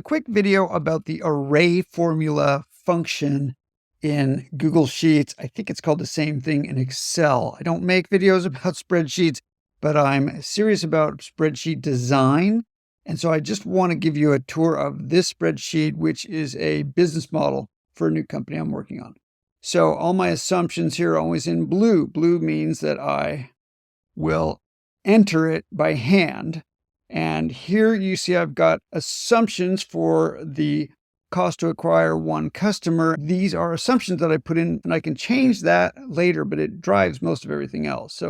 A quick video about the array formula function in Google Sheets. I think it's called the same thing in Excel. I don't make videos about spreadsheets, but I'm serious about spreadsheet design. And so I just want to give you a tour of this spreadsheet, which is a business model for a new company I'm working on. So all my assumptions here are always in blue. Blue means that I will enter it by hand. And here you see I've got assumptions for the cost to acquire one customer. These are assumptions that I put in, and I can change that later, but it drives most of everything else.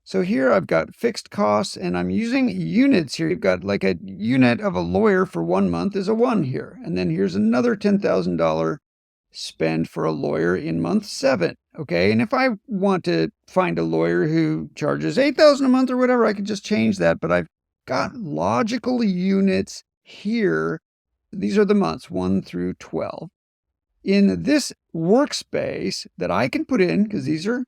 So here I've got fixed costs, and I'm using units here. You've got like a unit of a lawyer for 1 month is a 1 here. And then here's another $10,000 spend for a lawyer in month 7. Okay. And if I want to find a lawyer who charges $8,000 a month or whatever, I could just change that. But I've got logical units here. These are the months 1 through 12 in this workspace that I can put in, because these are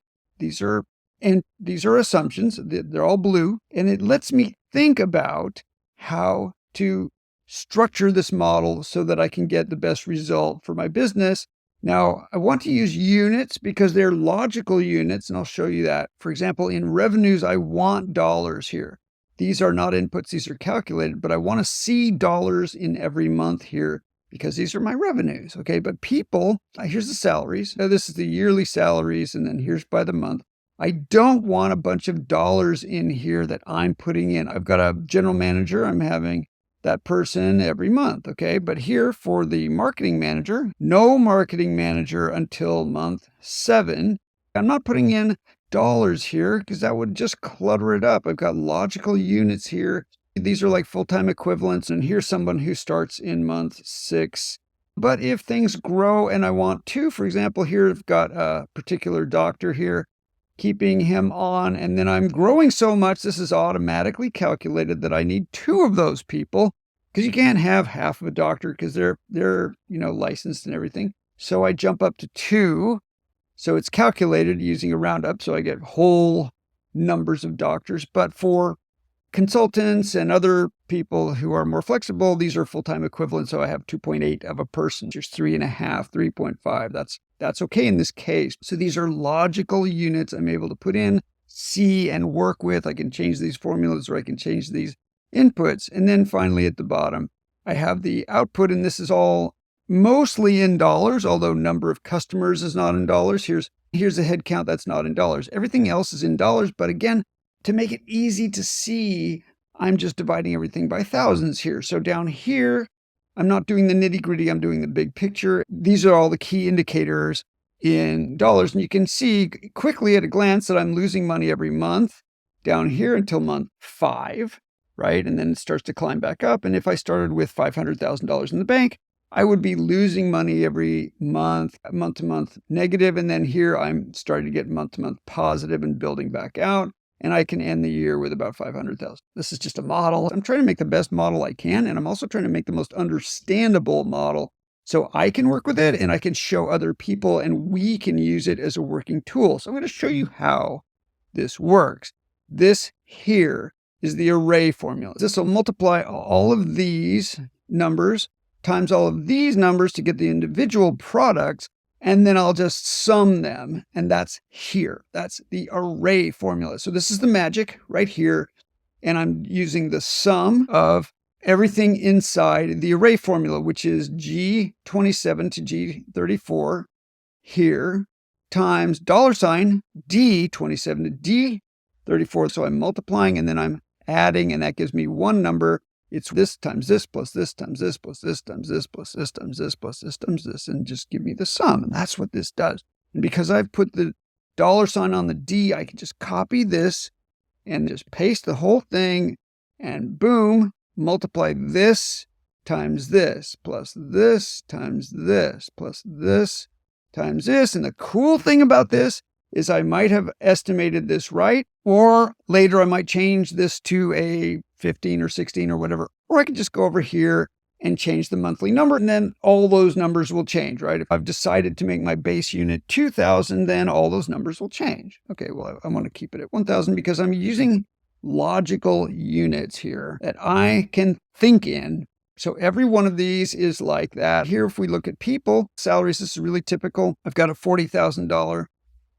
assumptions. They're all blue, and it lets me think about how to structure this model so that I can get the best result for my business. Now, I want to use units because they're logical units, and I'll show you that. For example, in revenues, I want dollars here. These are not inputs, these are calculated, but I want to see dollars in every month here because these are my revenues, okay? But people, here's the salaries. Now, this is the yearly salaries, and then here's by the month. I don't want a bunch of dollars in here that I'm putting in. I've got a general manager. I'm having that person every month, okay? But here for the marketing manager, no marketing manager until month 7. I'm not putting in dollars here because that would just clutter it up. I've got logical units here. These are like full-time equivalents. And here's someone who starts in month 6. But if things grow and I want to, for example, here I've got a particular doctor here, keeping him on, and then I'm growing so much, this is automatically calculated that I need 2 of those people, because you can't have half of a doctor because they're licensed and everything. So I jump up to 2. So it's calculated using a roundup, so I get whole numbers of doctors. But for consultants and other people who are more flexible, these are full-time equivalents. So I have 2.8 of a person. There's 3.5, 3.5. That's okay in this case. So these are logical units I'm able to put in, see, and work with. I can change these formulas or I can change these inputs. And then finally at the bottom, I have the output, and this is all mostly in dollars, although number of customers is not in dollars. Here's a head count that's not in dollars. Everything else is in dollars. But again, to make it easy to see, I'm just dividing everything by thousands here. So down here, I'm not doing the nitty gritty. I'm doing the big picture. These are all the key indicators in dollars. And you can see quickly at a glance that I'm losing money every month down here until month 5, right? And then it starts to climb back up. And if I started with $500,000 in the bank, I would be losing money every month to month negative. And then here I'm starting to get month to month positive and building back out. And I can end the year with about 500,000. This is just a model. I'm trying to make the best model I can. And I'm also trying to make the most understandable model so I can work with it and I can show other people and we can use it as a working tool. So I'm going to show you how this works. This here is the array formula. This will multiply all of these numbers times all of these numbers to get the individual products, and then I'll just sum them, and that's here. That's the array formula. So this is the magic right here, and I'm using the sum of everything inside the array formula, which is G27 to G34 here, times $D27 to D34. So I'm multiplying, and then I'm adding, and that gives me one number. It's this times this plus this times this plus this times this plus this times this plus this times this, and just give me the sum. And that's what this does. And because I've put the $sign on the D, I can just copy this and just paste the whole thing, and boom, multiply this times this plus this times this plus this times this. And the cool thing about this is I might have estimated this right, or later I might change this to a 15 or 16 or whatever, or I can just go over here and change the monthly number, and then all those numbers will change, right? If I've decided to make my base unit 2,000, then all those numbers will change. Okay, well, I want to keep it at 1,000 because I'm using logical units here that I can think in So every one of these is like that. Here, if we look at people, salaries, this is really typical. I've got a $40,000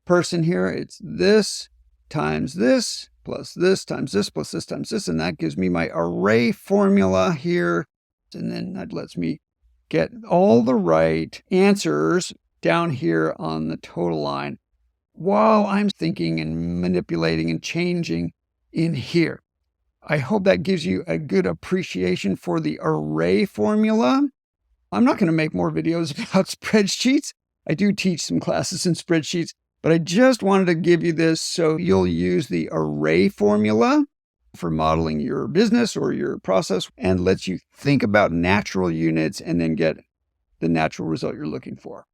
person here. It's this times this plus this times this plus this times this. And that gives me my array formula here. And then that lets me get all the right answers down here on the total line while I'm thinking and manipulating and changing in here. I hope that gives you a good appreciation for the array formula. I'm not going to make more videos about spreadsheets. I do teach some classes in spreadsheets, but I just wanted to give you this so you'll use the array formula for modeling your business or your process and lets you think about natural units and then get the natural result you're looking for.